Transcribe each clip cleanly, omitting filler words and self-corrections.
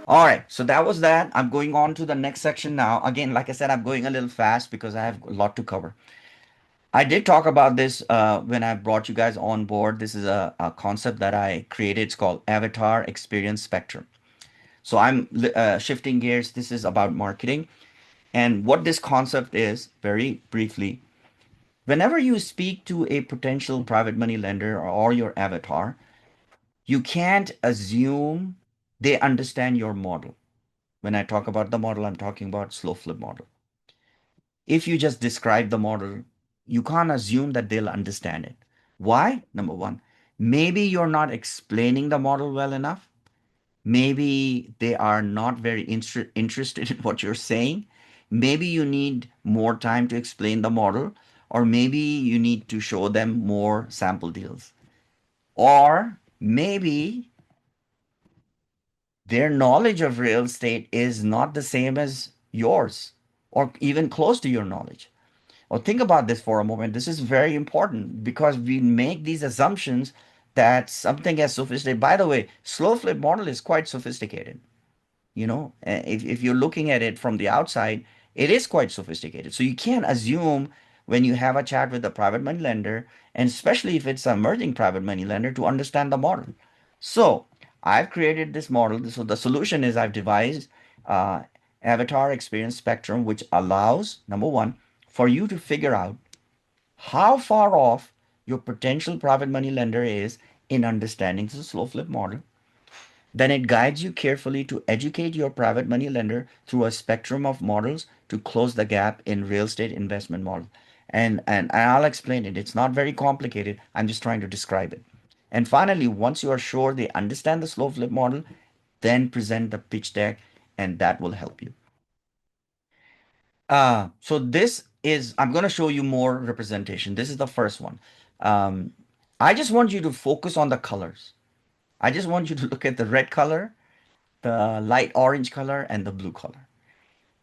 All right, so that was that. I'm going on to the next section now. Again, like I said, I'm going a little fast because I have a lot to cover. I did talk about this when I brought you guys on board. This is a concept that I created. It's called Avatar Experience Spectrum. So I'm shifting gears. This is about marketing. And what this concept is, very briefly, whenever you speak to a potential private money lender or your avatar, you can't assume they understand your model. When I talk about the model, I'm talking about slow flip model. If you just describe the model, you can't assume that they'll understand it. Why? Number one, maybe you're not explaining the model well enough. Maybe they are not very interested in what you're saying. Maybe you need more time to explain the model, or maybe you need to show them more sample deals. Or maybe their knowledge of real estate is not the same as yours, or even close to your knowledge. Well, think about this for a moment. This is very important because we make these assumptions that something as sophisticated. By the way, slow flip model is quite sophisticated. If you're looking at it from the outside, it is quite sophisticated. So you can't assume when you have a chat with a private money lender, and especially if it's an emerging private money lender, to understand the model. So I've created this model. So the solution is I've devised uh, avatar experience spectrum, which allows, number one, for you to figure out how far off your potential private money lender is in understanding the slow flip model. Then it guides you carefully to educate your private money lender through a spectrum of models to close the gap in real estate investment model. And I'll explain it. It's not very complicated. I'm just trying to describe it. And finally, once you are sure they understand the slow flip model, then present the pitch deck, and that will help you. So this is, I'm going to show you more representation. This is the first one. Um, I just want you to focus on the colors. I just want you to look at the red color, the light orange color, and the blue color.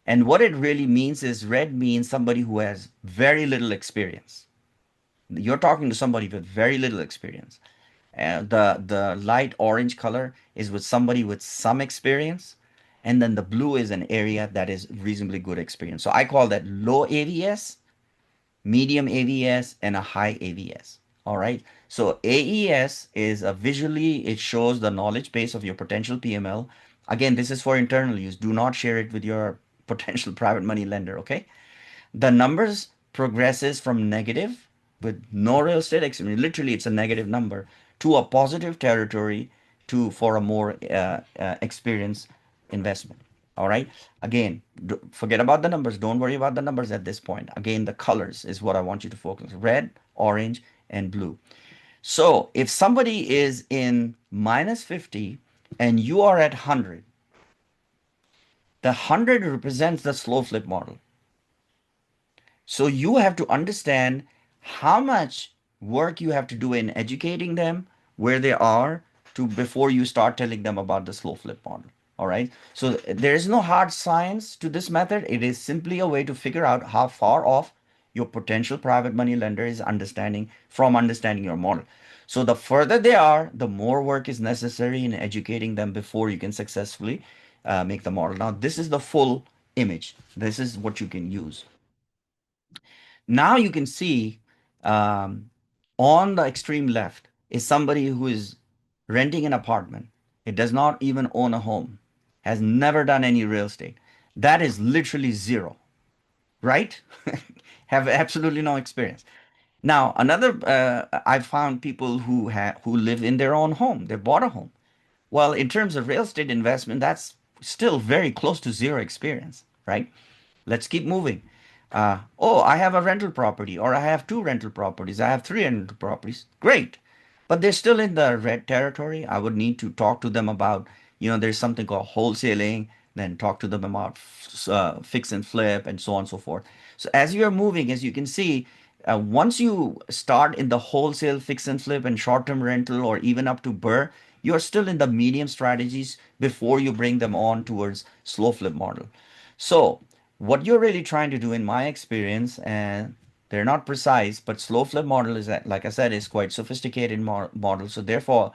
And what it really means is red means somebody who has very little experience. You're talking to somebody with very little experience. The light orange color is with somebody with some experience, and then the blue is an area that is reasonably good experience. So I call that low AVS, medium AVS, and a high AVS. All right. So AES is a visually, it shows the knowledge base of your potential PML. Again, this is for internal use. Do not share it with your potential private money lender. Okay. The numbers progresses from negative with no real estate experience. Literally, it's a negative number to a positive territory to for a more experienced investment. All right. Again, forget about the numbers. Don't worry about the numbers at this point. Again, the colors is what I want you to focus. Red, orange, and blue. So if somebody is in -50 and you are at 100, the 100 represents the slow flip model. So you have to understand how much work you have to do in educating them where they are to before you start telling them about the slow flip model. All right. So there is no hard science to this method. It is simply a way to figure out how far off your potential private money lender is understanding your model. So the further they are, the more work is necessary in educating them before you can successfully make the model. Now, this is the full image. This is what you can use. Now you can see um, on the extreme left is somebody who is renting an apartment. It does not even own a home, has never done any real estate. That is literally zero, right? Have absolutely no experience. Now, another, I've found people who live in their own home. They bought a home. Well, in terms of real estate investment, that's still very close to zero experience, right? Let's keep moving. Oh, I have a rental property, or I have two rental properties, I have three rental properties. Great. But they're still in the red territory. I would need to talk to them about, there's something called wholesaling, then talk to them about fix and flip and so on and so forth. So as you are moving, as you can see, once you start in the wholesale fix and flip and short-term rental or even up to BRRRR, you're still in the medium strategies before you bring them on towards slow flip model. So what you're really trying to do, in my experience, and they're not precise, but slow flip model is that, like I said, is quite sophisticated model. So therefore,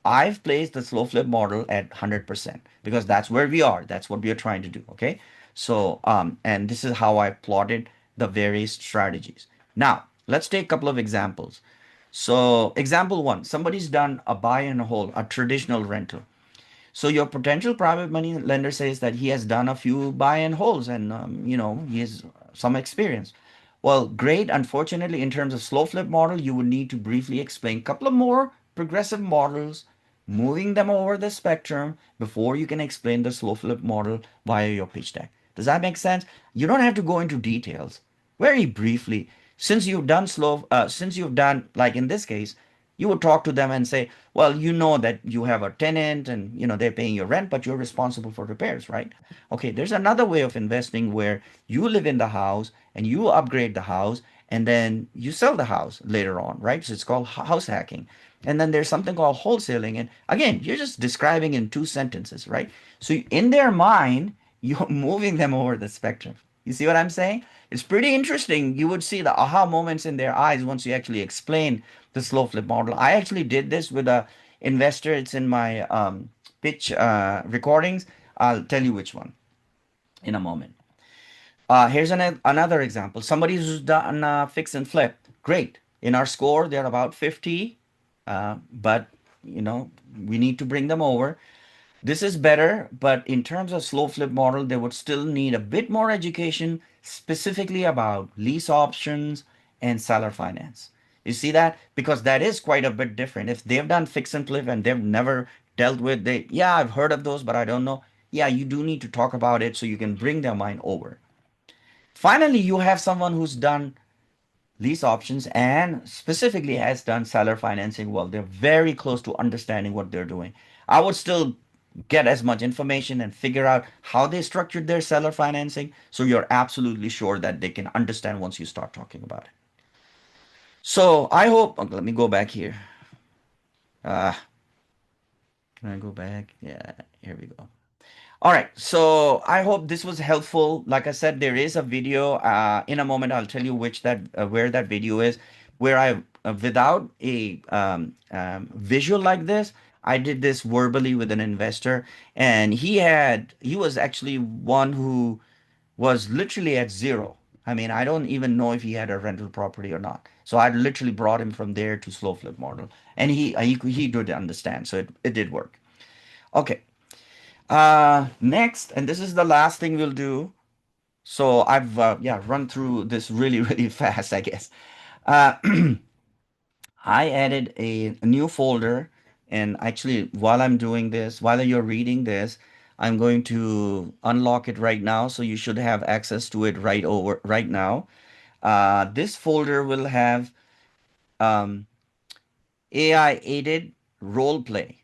I've placed the slow flip model at 100% because that's where we are. That's what we are trying to do. Okay. So, and this is how I plotted the various strategies. Now, let's take a couple of examples. So, example one, somebody's done a buy and hold, a traditional rental. So your potential private money lender says that he has done a few buy and holds and he has some experience. Well, great. Unfortunately, in terms of slow flip model, you would need to briefly explain a couple of more progressive models, moving them over the spectrum before you can explain the slow flip model via your pitch deck. Does that make sense? You don't have to go into details. Very briefly, since you've done like in this case, you would talk to them and say, well, you know that you have a tenant and they're paying your rent, but you're responsible for repairs, right? Okay, there's another way of investing where you live in the house and you upgrade the house and then you sell the house later on, right? So it's called house hacking. And then there's something called wholesaling. And again, you're just describing in two sentences, right? So in their mind, you're moving them over the spectrum. You see what I'm saying? It's pretty interesting. You would see the aha moments in their eyes once you actually explain the slow flip model. I actually did this with a investor. It's in my pitch recordings. I'll tell you which one in a moment. Here's another example. Somebody who's done fix and flip. Great. In our score, they're about 50, but we need to bring them over. This is better, but in terms of slow flip model, they would still need a bit more education, specifically about lease options and seller finance. You see that? Because that is quite a bit different. If they've done fix and flip and they've never dealt with yeah, I've heard of those, but I don't know. Yeah, you do need to talk about it so you can bring their mind over. Finally, you have someone who's done lease options and specifically has done seller financing well. They're very close to understanding what they're doing. I would still get as much information and figure out how they structured their seller financing so you're absolutely sure that they can understand once you start talking about it. So I hope, let me go back here. Uh, can I go back? Yeah, here we go. All right, so I hope this was helpful. Like I said, there is a video. In a moment, I'll tell you where that video is, where I without a visual like this, I did this verbally with an investor, and he was actually one who was literally at zero. I mean, I don't even know if he had a rental property or not. So I literally brought him from there to slow flip model, and he did understand. So it did work. Okay. Next, and this is the last thing we'll do. So I've yeah run through this really really fast, I guess. Uh, I added a new folder, and actually while I'm doing this, while you're reading this, I'm going to unlock it right now, so you should have access to it right now. This folder will have um, AI aided role play.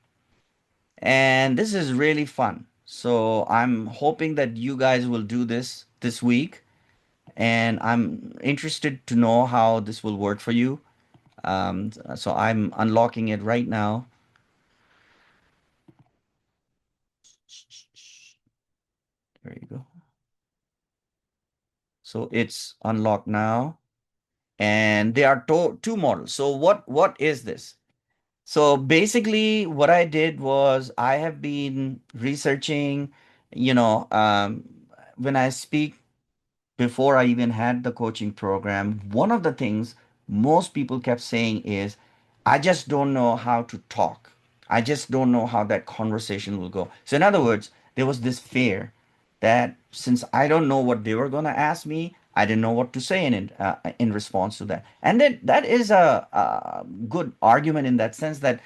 And this is really fun. So I'm hoping that you guys will do this week. And I'm interested to know how this will work for you. So I'm unlocking it right now. There you go. So it's unlocked now. And there are two models. So what is this? So basically, what I did was I have been researching, when I speak before I even had the coaching program, one of the things most people kept saying is, I just don't know how to talk. I just don't know how that conversation will go. So, in other words, there was this fear that since I don't know what they were going to ask me, I didn't know what to say in response to that. And that is a good argument in that sense that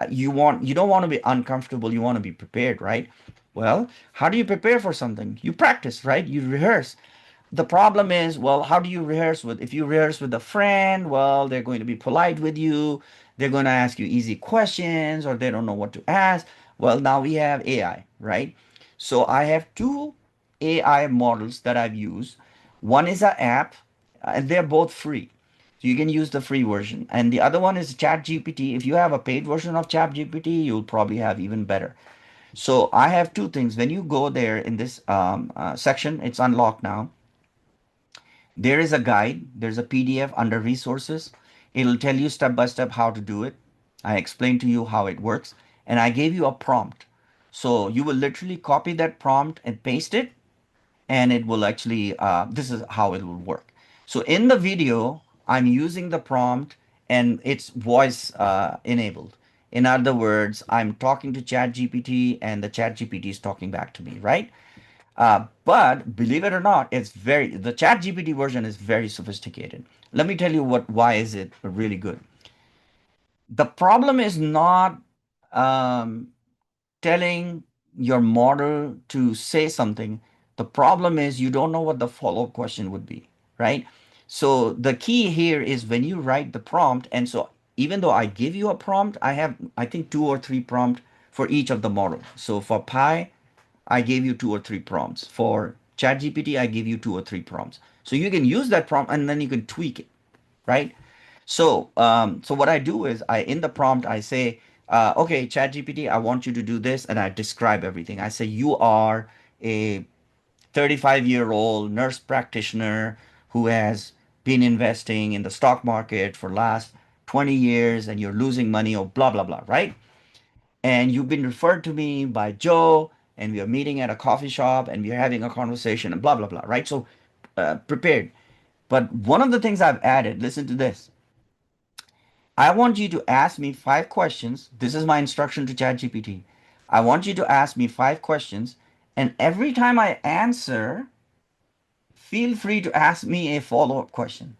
you don't want to be uncomfortable. You want to be prepared, right? Well, how do you prepare for something? You practice, right? You rehearse. The problem is, well, how do you rehearse with, if you rehearse with a friend, well, they're going to be polite with you. They're going to ask you easy questions or they don't know what to ask. Well, now we have AI, right? So I have two AI models that I've used. One is an app, and they're both free. So you can use the free version. And the other one is ChatGPT. If you have a paid version of ChatGPT, you'll probably have even better. So I have two things. When you go there in this section, it's unlocked now. There is a guide, there's a PDF under resources. It'll tell you step by step how to do it. I explain to you how it works. and I gave you a prompt. So you will literally copy that prompt and paste it, and it will actually, this is how it will work. So in the video, I'm using the prompt and it's voice enabled. In other words, I'm talking to ChatGPT and the ChatGPT is talking back to me, right? But believe it or not, the ChatGPT version is very sophisticated. Let me tell you why is it really good. The problem is not um, telling your model to say something. The problem is you don't know what the follow-up question would be, right? So the key here is when you write the prompt, and so even though I give you a prompt, I have, I think, two or three prompts for each of the models. So for Pi, I gave you two or three prompts. For ChatGPT, I give you two or three prompts. So you can use that prompt and then you can tweak it, right? So what I do is in the prompt I say, okay, ChatGPT, I want you to do this, and I describe everything. I say you are a 35-year-old nurse practitioner who has been investing in the stock market for last 20 years, and you're losing money, or blah blah blah, right? And you've been referred to me by Joe, and we are meeting at a coffee shop, and we are having a conversation, and blah blah blah, right? So prepared. But one of the things I've added, listen to this. I want you to ask me 5 questions. This is my instruction to ChatGPT. I want you to ask me 5 questions, and every time I answer, feel free to ask me a follow-up question.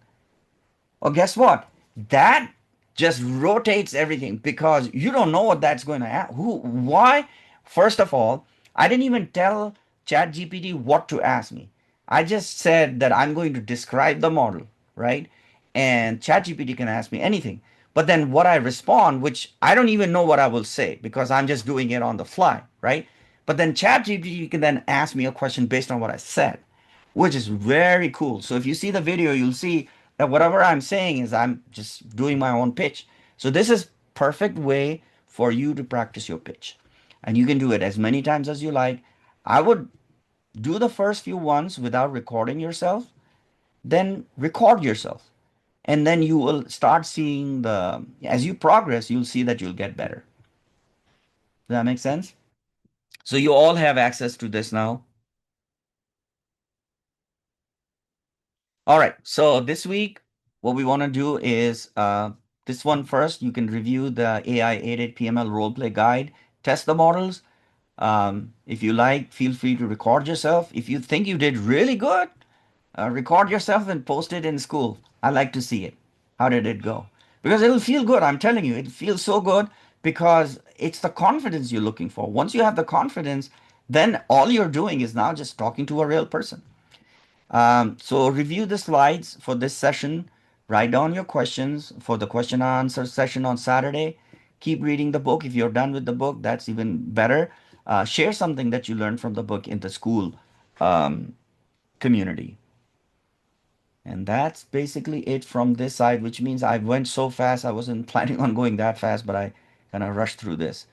Well, guess what? That just rotates everything because you don't know what that's going to ask. Why? First of all, I didn't even tell ChatGPT what to ask me. I just said that I'm going to describe the model, right? And ChatGPT can ask me anything. But then what I respond, which I don't even know what I will say because I'm just doing it on the fly, right? But then ChatGPT can then ask me a question based on what I said, which is very cool. So if you see the video, you'll see that whatever I'm saying is I'm just doing my own pitch. So this is perfect way for you to practice your pitch. And you can do it as many times as you like. I would do the first few ones without recording yourself, then record yourself. And then you will start seeing as you progress, you'll see that you'll get better. Does that make sense? So you all have access to this now. All right. So this week, what we want to do is this one first. You can review the AI aided PML roleplay guide, test the models. If you like, feel free to record yourself. If you think you did really good, record yourself and post it in school. I like to see it. How did it go? Because it'll feel good. I'm telling you, it feels so good because it's the confidence you're looking for. Once you have the confidence, then all you're doing is now just talking to a real person. So review the slides for this session. Write down your questions for the question and answer session on Saturday. Keep reading the book. If you're done with the book, that's even better. Share something that you learned from the book in the school um, community. And that's basically it from this side, which means I went so fast. I wasn't planning on going that fast, but I kind of rushed through this.